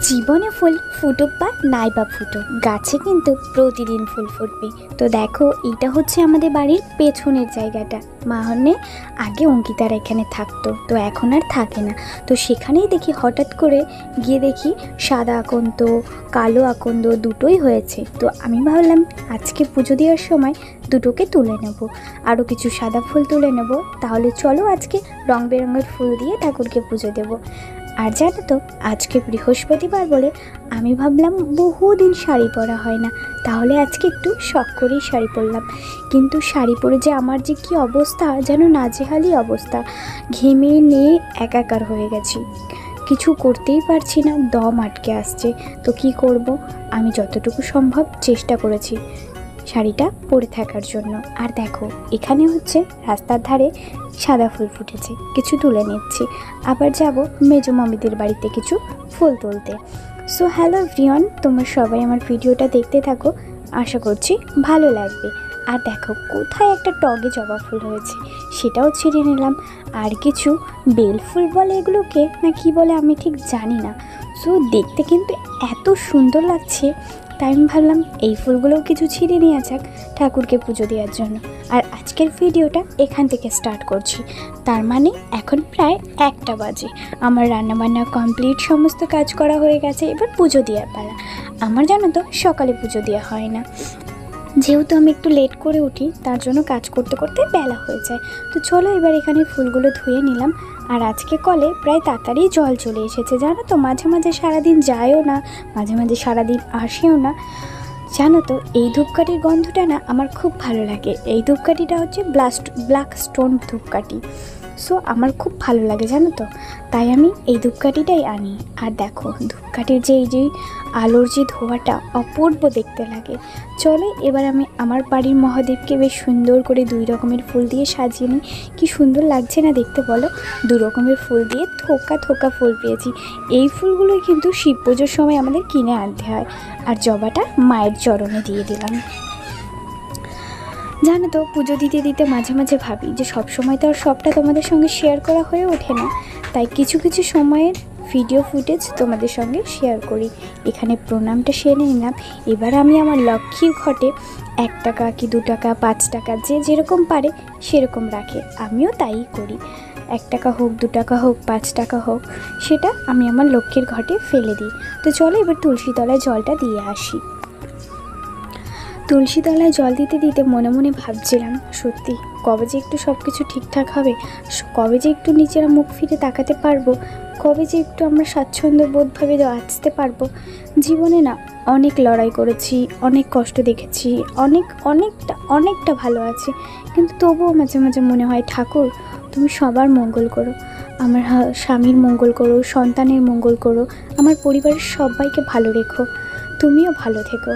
জীবনে ফুল ফুটুক বা নাই বা ফুটুক, গাছে কিন্তু প্রতিদিন ফুল ফুটবে। তো দেখো, এটা হচ্ছে আমাদের বাড়ির পেছনের জায়গাটা। মাহনে আগে অঙ্কিতার এখানে থাকতো, তো এখন আর থাকে না। তো সেখানেই দেখি হঠাৎ করে গিয়ে দেখি সাদা আকন্দ কালো আকন্দ দুটোই হয়েছে। তো আমি ভাবলাম আজকে পুজো দেওয়ার সময় দুটোকে তুলে নেব, আরও কিছু সাদা ফুল তুলে নেব। তাহলে চলো আজকে রং বেরঙের ফুল দিয়ে ঠাকুরকে পুজো দেব। আর জানো তো, আজকে বৃহস্পতিবার বলে আমি ভাবলাম বহুদিন শাড়ি পরা হয় না, তাহলে আজকে একটু শখ করেই শাড়ি পরলাম। কিন্তু শাড়ি পরে যে আমার যে কী অবস্থা, যেন নাজেহালি অবস্থা, ঘেমে নিয়ে একাকার হয়ে গেছি, কিছু করতেই পারছি না, দম আটকে আসছে। তো কি করব, আমি যতটুকু সম্ভব চেষ্টা করেছি শাড়িটা পরে থাকার জন্য। আর দেখো, এখানে হচ্ছে রাস্তার ধারে সাদা ফুল ফুটেছে, কিছু তুলে নিচ্ছি। আবার যাব মেজো মামিদের বাড়িতে কিছু ফুল তুলতে। সো হ্যালো এভরিওয়ান, তোমরা সবাই আমার ভিডিওটা দেখতে থাকো, আশা করছি ভালো লাগবে। আর দেখো, কোথায় একটা টগে জবা ফুল হয়েছে, সেটাও ছিঁড়ে নিলাম। আর কিছু বেল ফুল বলে এগুলোকে, না কি বলে আমি ঠিক জানি না। সো দেখতে কিন্তু এত সুন্দর লাগছে, তাই আমি ভাবলাম এই ফুলগুলোও কিছু ছিঁড়ে নিয়ে যাক ঠাকুরকে পুজো দেওয়ার জন্য। আর আজকের ভিডিওটা এখান থেকে স্টার্ট করছি। তার মানে এখন প্রায় 1টা বাজে, আমার রান্নাবান্না কমপ্লিট, সমস্ত কাজ করা হয়ে গেছে। এবার পুজো দেওয়ার পালা। আমার জানো তো সকালে পুজো দেওয়া হয় না, যেহেতু আমি একটু লেট করে উঠি, তার জন্য কাজ করতে করতে বেলা হয়ে যায়। তো চলো এবার এখানে ফুলগুলো ধুয়ে নিলাম। আর আজকে কলে প্রায় তাড়াতাড়ি জল চলে এসেছে, জানো তো। মাঝে মাঝে সারাদিন যায়ও না, মাঝে মাঝে সারাদিন আসেও না। জানো তো, এই ধূপকাঠির গন্ধটা না আমার খুব ভালো লাগে। এই ধূপকাঠিটা হচ্ছে ব্ল্যাক স্টোন ধূপকাঠি। সো আমার খুব ভালো লাগে জানো তো, তাই আমি এই ধূপকাঠিটাই আনি। আর দেখো, ধূপকাঠির যে এই যে আলোর যে ধোঁয়াটা অপূর্ব দেখতে লাগে। চলো এবার আমি আমার বাড়ির মহাদেবকে বেশ সুন্দর করে 2 রকমের ফুল দিয়ে সাজিয়ে নিই। কি সুন্দর লাগছে না দেখতে বলো, 2 রকমের ফুল দিয়ে থোকা থোকা ফুল পেয়েছি। এই ফুলগুলোই কিন্তু শিব পুজোর সময় আমাদের কিনে আনতে হয়। আর জবাটা মায়ের চরণে দিয়ে দিলাম। জানো তো, পুজো দিতে দিতে মাঝে মাঝে ভাবি যে সব সময় তো আর সবটা তোমাদের সঙ্গে শেয়ার করা হয়ে ওঠে না, তাই কিছু কিছু সময়ের ভিডিও ফুটেজ তোমাদের সঙ্গে শেয়ার করি। এখানে প্রণামটা সেরে নিলাম। এবার আমি আমার লক্ষ্মীর ঘটে 1 টাকা কি 2 টাকা 5 টাকা যে যেরকম পারে সেরকম রাখে, আমিও তাই করি। 1 টাকা হোক 2 টাকা হোক 5 টাকা হোক, সেটা আমি আমার লক্ষ্মীর ঘটে ফেলে দিই। তো চলো এবার তুলসী তলায় জলটা দিয়ে আসি। তুলসী তলায় জল দিতে দিতে মনে মনে ভাবছিলাম, সত্যি কবে যে একটু সব কিছু ঠিকঠাক হবে, কবে যে একটু নিজেরা মুখ ফিরে তাকাতে পারবো, কবে যে একটু আমরা স্বাচ্ছন্দ্য বোধভাবে বাঁচতে পারবো। জীবনে না অনেক লড়াই করেছি, অনেক কষ্ট দেখেছি, অনেকটা ভালো আছি, কিন্তু তবুও মাঝে মাঝে মনে হয় ঠাকুর তুমি সবার মঙ্গল করো, আমার স্বামীর মঙ্গল করো, সন্তানের মঙ্গল করো, আমার পরিবারের সবাইকে ভালো রেখো, তুমিও ভালো থেকো।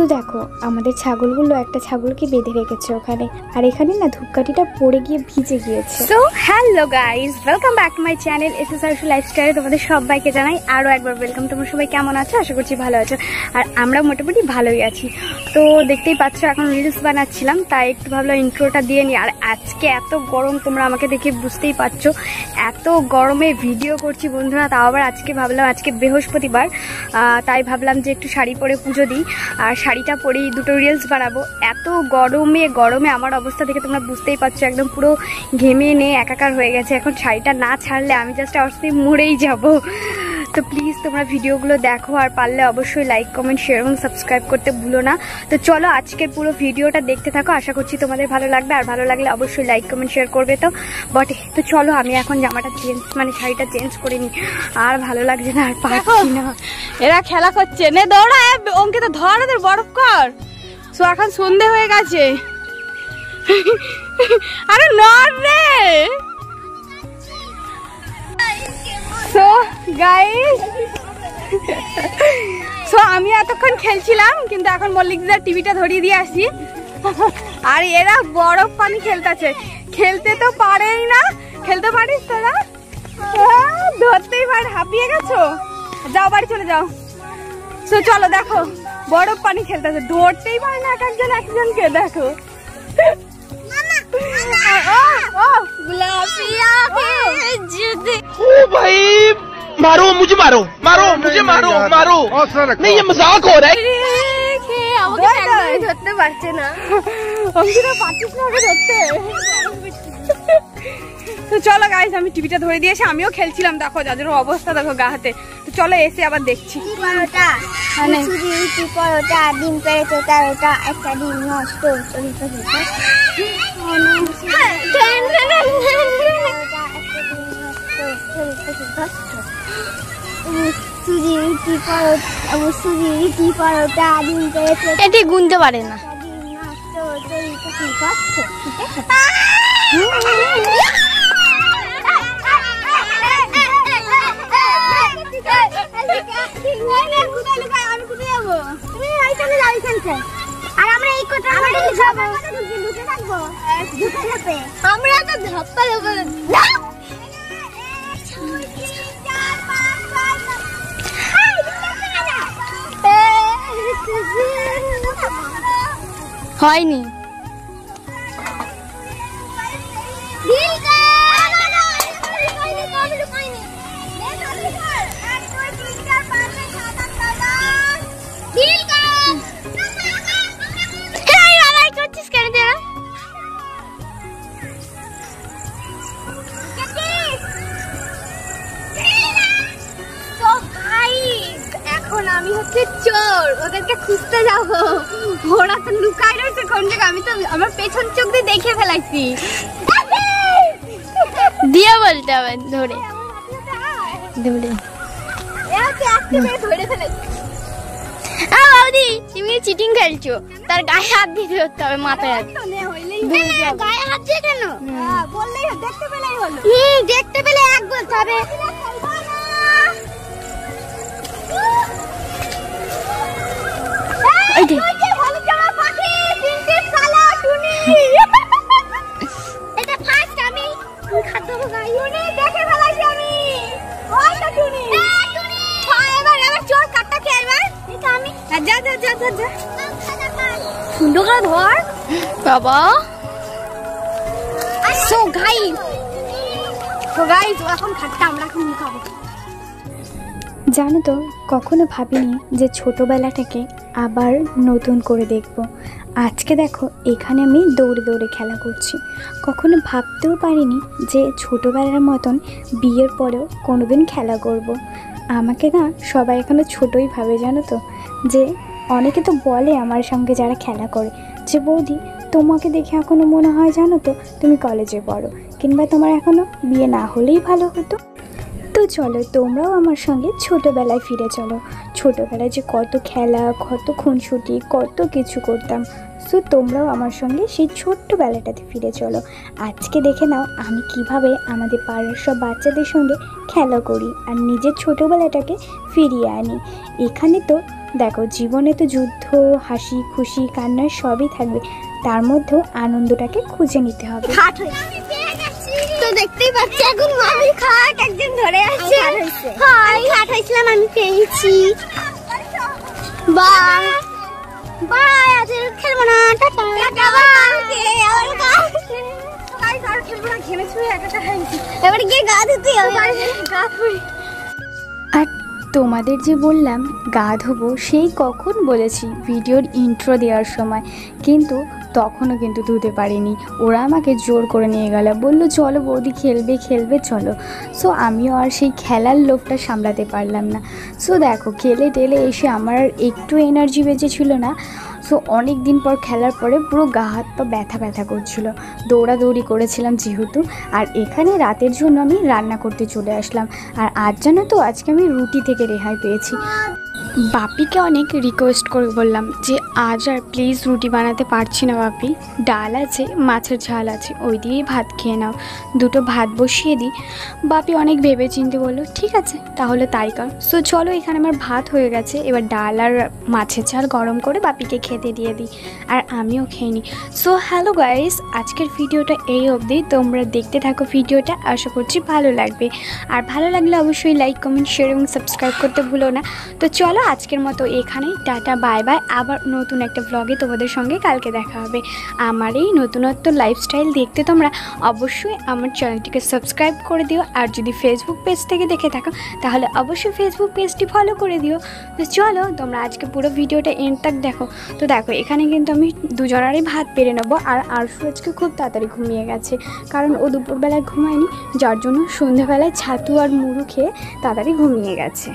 তো দেখো, আমাদের ছাগলগুলো, একটা ছাগলকে বেঁধে রেখেছে ওখানে, আর এখানে না ধূপকাঠিটা পড়ে গিয়ে ভিজে গিয়েছে। So hello guys, welcome back to my channel SSR লাইফস্টাইলে। তোমাদের সবাইকে জানাই আরও একবার ওয়েলকাম। তোমরা সবাই কেমন আছো? আশা করছি ভালো আছো, আর আমরা মোটামুটি ভালোই আছি। তো দেখতেই পাচ্ছ এখন রিলস বানাচ্ছিলাম, তাই একটু ভাবলাম ইন্ট্রোটা দিয়ে নিই। আর আজকে এত গরম, তোমরা আমাকে দেখে বুঝতেই পারছো, এত গরমে ভিডিও করছি বন্ধুরা। তাও আবার আজকে ভাবলাম, আজকে বৃহস্পতিবার, তাই ভাবলাম যে একটু শাড়ি পরে পুজো দিই, আর শাড়িটা পরেই 2টো রিলস বানাবো। এত গরমে আমার অবস্থা দেখে তোমরা বুঝতেই পারছো, একদম পুরো ঘেমে নিয়ে একাকার হয়ে গেছে। এখন শাড়িটা না ছাড়লে আমি জাস্ট অবশ্যই মরেই যাব। তো প্লিজ তোমরা ভিডিওগুলো দেখো, আর পারলে অবশ্যই লাইক কমেন্ট শেয়ার এবং সাবস্ক্রাইব করতে ভুলো না। তো চলো আজকের পুরো ভিডিওটা দেখতে থাকো, আশা করছি তোমাদের ভালো লাগবে। আর ভালো লাগলে অবশ্যই লাইক কমেন্ট শেয়ার করবে তো বটে। তো চলো আমি এখন জামাটা শাড়িটা চেঞ্জ করে নিই, আর ভালো লাগছে না, আর পারছি না। এরা খেলা করছে, নে দৌড়া অঙ্কিতা, ধর এদের বরফ কর। সো এখন সন্ধে হয়ে গেছে, আরে নর রে। সো গাইস, সো আমি এতক্ষণ খেলছিলাম, কিন্তু এখন মল্লিকদার টিভিটা ধরিয়ে দিয়ে আসি। আর এরা বরফ পানি খেলতেছে, খেলতে তো পারেই না। খেলতে পারিস তোরা? ধরতেই পারে, হাঁপিয়ে গেছো, যাও বাড়ি চলে যাও। সো চলো, দেখো বরফ পানি খেলতেছে, ধরতেই পারে না একজনকে, দেখো। ও ভাই मारो मुझे, मारो मारो मुझे, मारो मारो। नहीं ये मजाक हो रहा है। ধরতে পারছে না, অঙ্কিতা পারছিস না ওকে ধরতে। তো চলো গাইস, আমি টিভিটা ধরে দিয়েছি, আমিও খেলছিলাম, দেখো যাদের অবস্থা দেখো গা হাতে। তো চলো এসে আবার দেখছি। পরোটা সুজি পরোটা ডিম পেড়েছে তেরোটা, একটা ডিম নষ্ট সুজি রুটি পরোটা ডিম পেড়েছে, এটি গুনতে পারে না। ডিম নষ্ট আর আমরা এই কোটা আমরা তো ধাপ্পা দেবো। হয়নি। এখন আমি হচ্ছে চোর, ওদেরকে খুঁজতে যাবো। ওরা তো লুকাই রয়েছে কোন জায়গায়, আমি তো আমার পেছন চোখ দিয়ে দেখে ফেলাইছি। দিয়ে বলতে হবে ধরে ধরে। ধরে ফেলেছি। বৌদি তুমি চিটিং খেলছো, তার গায়ে হাত দিতে হতে হবে, মাথায় হাত। গায়ে হাত দিয়ে কেন? বললেই দেখতে পেলেই হলো। দেখতে পেলে এক বলতে হবে। এটা ফার্স্ট আমি খাবো গাই। দেখে ফেলাইছি আমি। ওই তো টুনি। এবার চোর কাটটা খেলবে। এটা আমি যা যা যা যা যা। সুন্দর করে ধর বাবা। সো গাইস এখন খাটটা আমরা এখন খাবো। জানো তো, কখনো ভাবিনি যে ছোটবেলাটাকে আবার নতুন করে দেখব। আজকে দেখো এখানে আমি দৌড়ে দৌড়ে খেলা করছি। কখনো ভাবতেও পারিনি যে ছোটোবেলার মতন বিয়ের পরেও কোনোদিন খেলা করব। আমাকে না সবাই এখনও ছোটোই ভাবে, জানো তো। যে অনেকে তো বলে আমার সঙ্গে যারা খেলা করে যে বৌদি তোমাকে দেখে এখনও মনে হয় জানো তো তুমি কলেজে পড়ো, কিংবা তোমার এখনও বিয়ে না হলেই ভালো হতো। তো চলো তোমরাও আমার সঙ্গে ছোটোবেলায় ফিরে চলো। ছোটোবেলায় যে কত খেলা, কত খুনসুটি, কত কিছু করতাম। সো তোমরাও আমার সঙ্গে সেই ছোট্টবেলাটাতে ফিরে চলো। আজকে দেখে নাও আমি কিভাবে আমাদের পাড়ার সব বাচ্চাদের সঙ্গে খেলা করি আর নিজের ছোটোবেলাটাকে ফিরিয়ে আনি। এখানে তো দেখো জীবনে তো যুদ্ধ, হাসি খুশি, কান্না সবই থাকবে, তার মধ্যেও আনন্দটাকে খুঁজে নিতে হবে। তো দেখতেই পাচ্ছি এখন মামির খাট একজন ধরে আছে। হ্যাঁ খাট হয়েছিলাম, আমি পেয়েছি। বাই বাই, আজ খেলবো না, টাটা এবার গিয়ে গা ধুতে হবে। আর তোমাদের যে বললাম গা ধোবো, সেই কখন বলেছি ভিডিওর ইন্ট্রো দেওয়ার সময়, কিন্তু তখনও কিন্তু ধুতে পারিনি। ওরা আমাকে জোর করে নিয়ে গেল, বললো চলো বৌদি খেলবে খেলবে চলো। সো আমিও আর সেই খেলার লোভটা সামলাতে পারলাম না। সো দেখো খেলে টেলে এসে আমার আর একটু এনার্জি বেঁচেছিল না। সো অনেক দিন পর খেলার পরে পুরো গা হাত পা ব্যথা ব্যথা করছিল, দৌড়াদৌড়ি করেছিলাম যেহেতু। আর এখানে রাতের জন্য আমি রান্না করতে চলে আসলাম। আর আজ জানো তো আজকে আমি রুটি থেকে রেহাই পেয়েছি। বাপিকে অনেক রিকোয়েস্ট করে বললাম যে আজ আর প্লিজ রুটি বানাতে পারছি না বাপি, ডাল আছে, মাছের ঝাল আছে, ওই দিয়েই ভাত খেয়ে নাও। দুটো ভাত বসিয়ে দিই। বাপি অনেক ভেবে চিন্তে বললো ঠিক আছে তাহলে তাই কর। সো চলো এখানে আমার ভাত হয়ে গেছে, এবার ডাল আর মাছের ঝাল গরম করে বাপিকে খেতে দিয়ে দিই আর আমিও খেয়ে নিই। সো হ্যালো গাইস, আজকের ভিডিওটা এই অবধি। তোমরা দেখতে থাকো ভিডিওটা, আশা করছি ভালো লাগবে। আর ভালো লাগলে অবশ্যই লাইক কমেন্ট শেয়ার এবং সাবস্ক্রাইব করতে ভুলো না। তো চলো আজকের মতো এখানেই টাটা বাই বাই। আবার নতুন একটা ব্লগে তোমাদের সঙ্গে কালকে দেখা হবে। আমার এই নতুনত্ব লাইফস্টাইল দেখতে তোমরা অবশ্যই আমার চ্যানেলটিকে সাবস্ক্রাইব করে দিও। আর যদি ফেসবুক পেজ থেকে দেখে থাকো তাহলে অবশ্যই ফেসবুক পেজটি ফলো করে দিও। তো চলো তোমরা আজকে পুরো ভিডিওটা এন্ড তক দেখো। তো দেখো এখানে কিন্তু আমি দুজনারই ভাত পেরে নেবো। আর আরশু আজকে খুব তাড়াতাড়ি ঘুমিয়ে গেছে, কারণ ও দুপুরবেলায় ঘুমায়নি, যার জন্য সন্ধ্যাবেলায় ছাতু আর মুড়ো খেয়ে তাড়াতাড়ি ঘুমিয়ে গেছে।